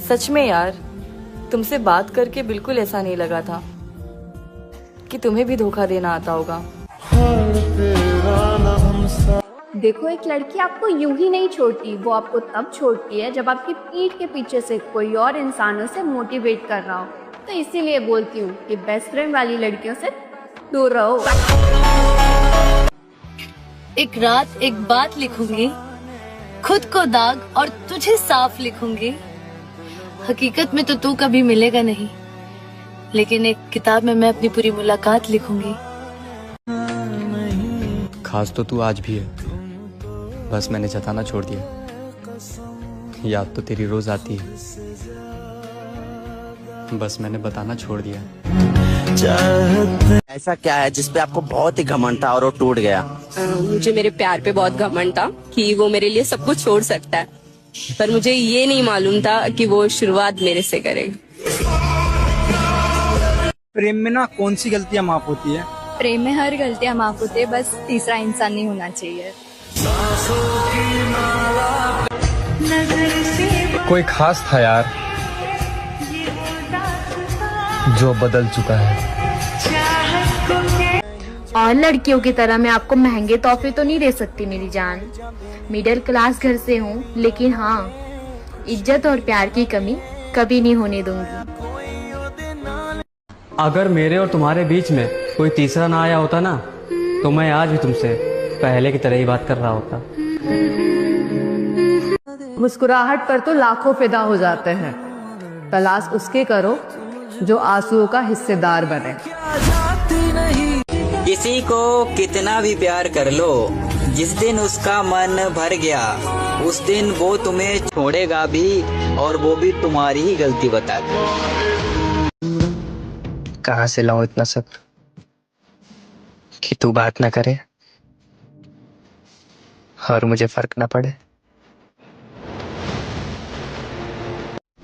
सच में यार, तुमसे बात करके बिल्कुल ऐसा नहीं लगा था कि तुम्हें भी धोखा देना आता होगा। देखो, एक लड़की आपको यूं ही नहीं छोड़ती, वो आपको तब छोड़ती है जब आपकी पीठ के पीछे से कोई और इंसान उसे मोटिवेट कर रहा हो। तो इसीलिए बोलती हूँ कि बेस्ट फ्रेंड वाली लड़कियों से दूर रहो। एक रात एक बात लिखूंगी, खुद को दाग और तुझे साफ लिखूंगी। हकीकत में तो तू कभी मिलेगा नहीं, लेकिन एक किताब में मैं अपनी पूरी मुलाकात लिखूंगी। खास तो तू आज भी है, बस मैंने जताना छोड़ दिया। याद तो तेरी रोज आती है, बस मैंने बताना छोड़ दिया। ऐसा क्या है जिसपे आपको बहुत ही घमंड था और वो टूट गया? मुझे मेरे प्यार पे बहुत घमंड था कि वो मेरे लिए सब कुछ छोड़ सकता है, पर मुझे ये नहीं मालूम था कि वो शुरुआत मेरे से करेगा। प्रेम में ना कौन सी गलतियां माफ होती है? प्रेम में हर गलतियां माफ होती है, बस तीसरा इंसान नहीं होना चाहिए। कोई खास था यार जो बदल चुका है। और लड़कियों की तरह मैं आपको महंगे तोहफे तो नहीं दे सकती मेरी जान। मिडिल क्लास घर से हूँ, लेकिन हाँ, इज्जत और प्यार की कमी कभी नहीं होने दूंगी। अगर मेरे और तुम्हारे बीच में कोई तीसरा ना आया होता ना, तो मैं आज भी तुमसे पहले की तरह ही बात कर रहा होता। मुस्कुराहट पर तो लाखों फिदा हो जाते हैं, तलाश उसके करो जो आंसुओं का हिस्सेदार बने। किसी को कितना भी प्यार कर लो, जिस दिन उसका मन भर गया उस दिन वो तुम्हें छोड़ेगा भी, और वो भी तुम्हारी ही गलती बता के। कहाँ से लाऊं इतना सब्र कि तू बात ना करे और मुझे फर्क ना पड़े।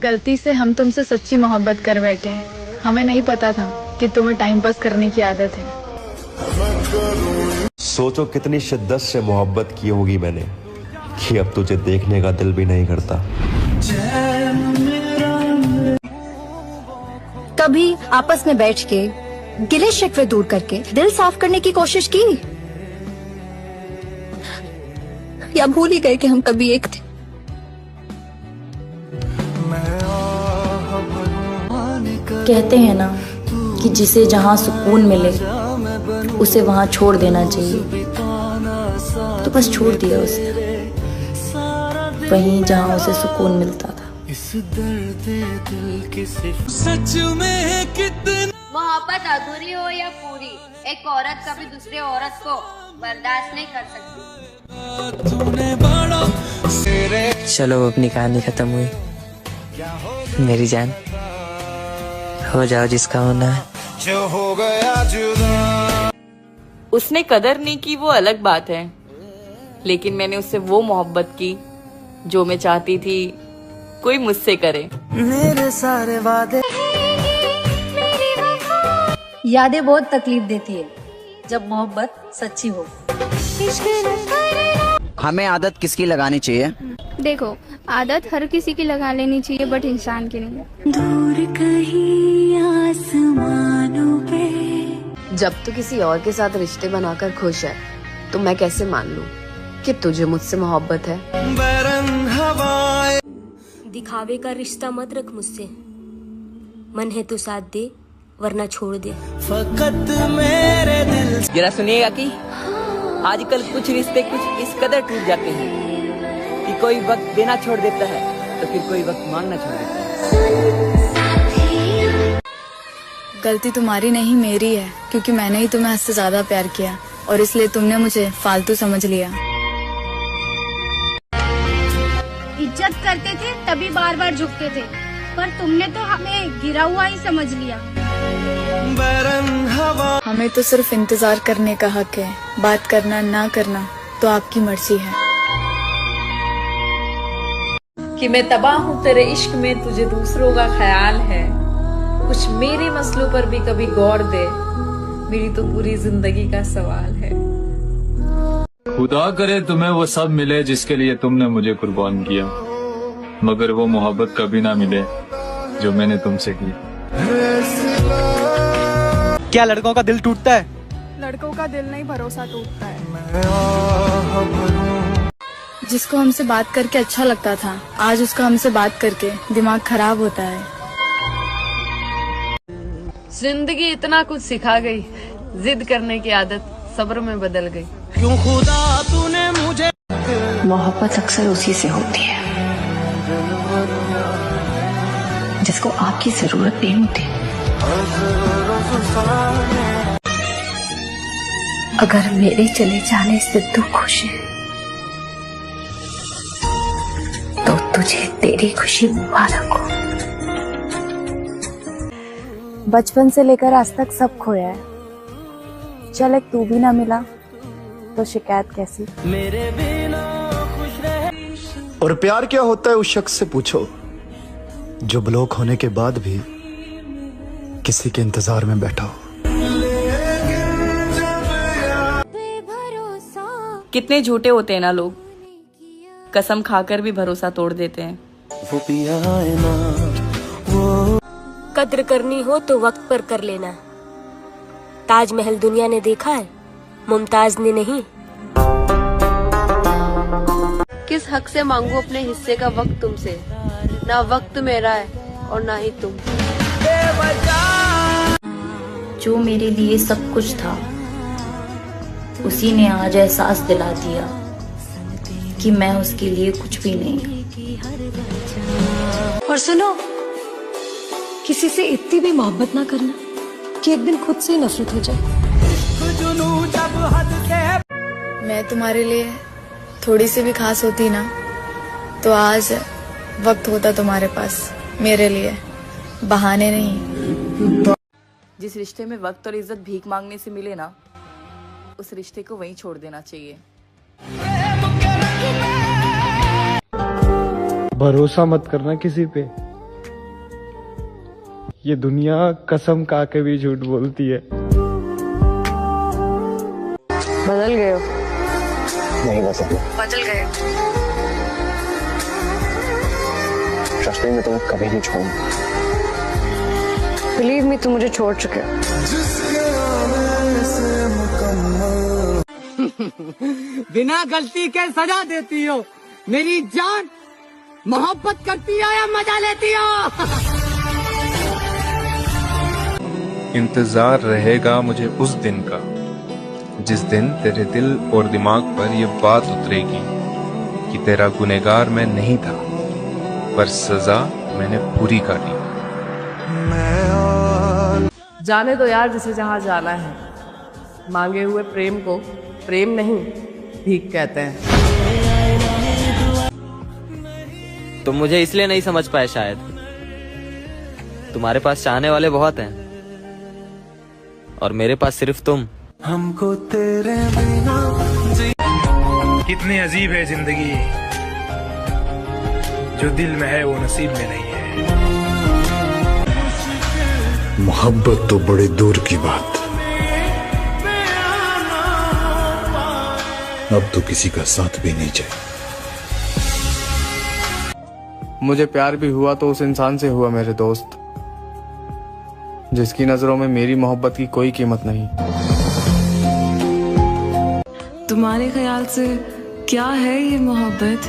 गलती से हम तुमसे सच्ची मोहब्बत कर बैठे हैं। हमें नहीं पता था कि तुम्हें टाइम पास करने की आदत है। सोचो कितनी शिद्दत से मोहब्बत की होगी मैंने कि अब तुझे देखने का दिल भी नहीं करता। कभी आपस में बैठ के गिले शिकवे दूर करके दिल साफ करने की कोशिश की, या भूल ही गए कि हम कभी एक थे। कहते हैं ना कि जिसे जहाँ सुकून मिले उसे वहाँ छोड़ देना चाहिए, तो बस छोड़ दिया उसे वहीं जहाँ उसे सुकून मिलता था। मोहब्बत अधूरी हो या पूरी, एक औरत कभी दूसरे औरत को बर्दाश्त नहीं कर सकती। चलो अपनी कहानी खत्म हुई, मेरी जान हो जाओ जिसका होना है। जो हो गया जुदा। उसने कदर नहीं की वो अलग बात है, लेकिन मैंने उससे वो मोहब्बत की जो मैं चाहती थी कोई मुझसे करे। मेरे सारे वादे। यादें बहुत तकलीफ देती है जब मोहब्बत सच्ची हो। हमें आदत किसकी लगानी चाहिए? देखो, आदत हर किसी की लगा लेनी चाहिए, बट इंसान की नहीं। दूर कहीं आसमानों पे। जब तू किसी और के साथ रिश्ते बनाकर खुश है, तो मैं कैसे मान लूं कि तुझे मुझसे मोहब्बत है? दिखावे का रिश्ता मत रख मुझसे, मन है तो साथ दे वरना छोड़ दे। फकत मेरे दिल। जरा सुनिएगा कि आजकल कुछ रिश्ते कुछ इस कदर टूट जाते हैं कि कोई वक्त देना छोड़ देता है तो फिर कोई वक्त मांगना छोड़ देता है। गलती तुम्हारी नहीं मेरी है, क्योंकि मैंने ही तुम्हें हद से ज्यादा प्यार किया और इसलिए तुमने मुझे फालतू समझ लिया। इज्जत करते थे तभी बार बार झुकते थे, पर तुमने तो हमें गिरा हुआ ही समझ लिया। हमें तो सिर्फ इंतजार करने का हक है, बात करना ना करना तो आपकी मर्जी है। कि मैं तबाह हूँ तेरे इश्क में, तुझे दूसरों का ख्याल है। कुछ मेरे मसलों पर भी कभी गौर दे, मेरी तो पूरी जिंदगी का सवाल है। खुदा करे तुम्हें वो सब मिले जिसके लिए तुमने मुझे कुर्बान किया। मगर वो मोहब्बत कभी ना मिले जो मैंने तुमसे की। क्या लड़कों का दिल टूटता है? लड़कों का दिल नहीं, भरोसा टूटता है। जिसको हमसे बात करके अच्छा लगता था, आज उसका हमसे बात करके दिमाग खराब होता है। जिंदगी इतना कुछ सिखा गई, जिद करने की आदत सब्र में बदल गई। क्यों खुदा तूने मुझे। मोहब्बत अक्सर उसी से होती है जिसको आपकी जरूरत नहीं होती। अगर मेरे चले जाने से तू खुश है तो तुझे तेरी खुशी मुबारक हो। बचपन से लेकर आज तक सब खोया है, चल एक तू भी ना मिला तो शिकायत कैसी। मेरे बिना खुश रहे। और प्यार क्या होता है उस शख्स से पूछो जो ब्लॉक होने के बाद भी किसी के इंतजार में बैठा हो। कितने झूठे होते हैं ना लोग, कसम खाकर भी भरोसा तोड़ देते हैं। वो पिया है ना वो। कद्र करनी हो तो वक्त पर कर लेना। ताजमहल दुनिया ने देखा है, मुमताज ने नहीं। किस हक से मांगू अपने हिस्से का वक्त तुमसे? ना वक्त मेरा है और ना ही तुम। जो मेरे लिए सब कुछ था उसी ने आज एहसास दिला दिया कि मैं उसके लिए कुछ भी नहीं। और सुनो, किसी से इतनी भी मोहब्बत ना करना कि एक दिन खुद से ही नफरत हो जाए। मैं तुम्हारे लिए थोड़ी सी भी खास होती ना तो आज वक्त होता तुम्हारे पास मेरे लिए, बहाने नहीं। जिस रिश्ते में वक्त और इज्जत भीख मांगने से मिले ना, उस रिश्ते को वहीं छोड़ देना चाहिए। भरोसा मत करना किसी पे, ये दुनिया कसम खा के भी झूठ बोलती है। बदल गए हो? नहीं बदल गए। ट्रस्ट मी, मैं तुम्हें कभी नहीं छोड़ूंगा। बिलीव मी, तुम मुझे छोड़ चुके हो। बिना गलती के सजा देती हो मेरी जान। मोहब्बत करती हो या मजा लेती हो? इंतजार रहेगा मुझे उस दिन का जिस दिन तेरे दिल और दिमाग पर ये बात उतरेगी कि तेरा गुनहगार मैं नहीं था, पर सजा मैंने पूरी काटी। जाने दो यार जिसे जहाँ जाना है। मांगे हुए प्रेम को प्रेम नहीं भीख कहते हैं। तुम मुझे इसलिए नहीं समझ पाए शायद, तुम्हारे पास चाहने वाले बहुत हैं और मेरे पास सिर्फ तुम। हमको तेरे बिना कितनी अजीब है जिंदगी, जो दिल में है वो नसीब में नहीं है। मोहब्बत तो बड़े दूर की बात, अब तो किसी का साथ भी नहीं चाहिए। मुझे प्यार भी हुआ तो उस इंसान से हुआ मेरे दोस्त, जिसकी नजरों में मेरी मोहब्बत की कोई कीमत नहीं। तुम्हारे ख्याल से क्या है ये मोहब्बत?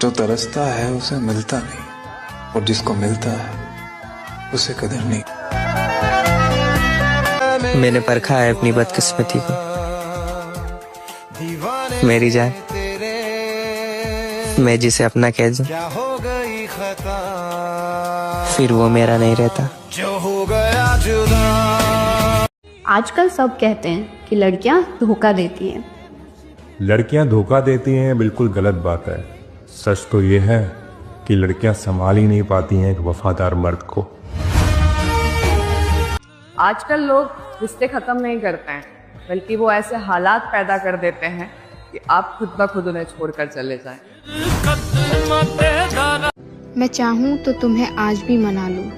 जो तरसता है उसे मिलता नहीं, और जिसको मिलता है उसे कदर नहीं। मैंने परखा है अपनी बदकिस्मती को मेरी जान, मैं जिसे अपना कह दूं फिर वो मेरा नहीं रहता। जो हो गया जुदा। आजकल सब कहते हैं कि लड़कियां धोखा देती हैं। लड़कियां धोखा देती हैं बिल्कुल गलत बात है। सच तो ये है कि लड़कियां संभाल ही नहीं पाती हैं एक वफादार मर्द को। आजकल लोग रिश्ते खत्म नहीं करते हैं, बल्कि वो ऐसे हालात पैदा कर देते हैं कि आप खुद ब खुद उन्हें छोड़कर चले जाएं। मैं चाहूँ तो तुम्हें आज भी मना लूं,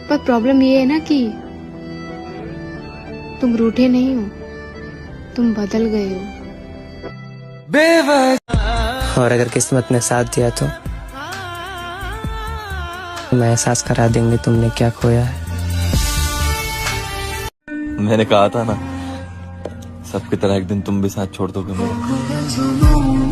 पर प्रॉब्लम ये है ना कि तुम रूठे नहीं हो, तुम बदल गए हो। बेवजह और अगर किस्मत ने साथ दिया तो मैं एहसास करा देंगे तुमने क्या खोया है। मैंने कहा था ना, सबकी तरह एक दिन तुम भी साथ छोड़ दोगे मुझे।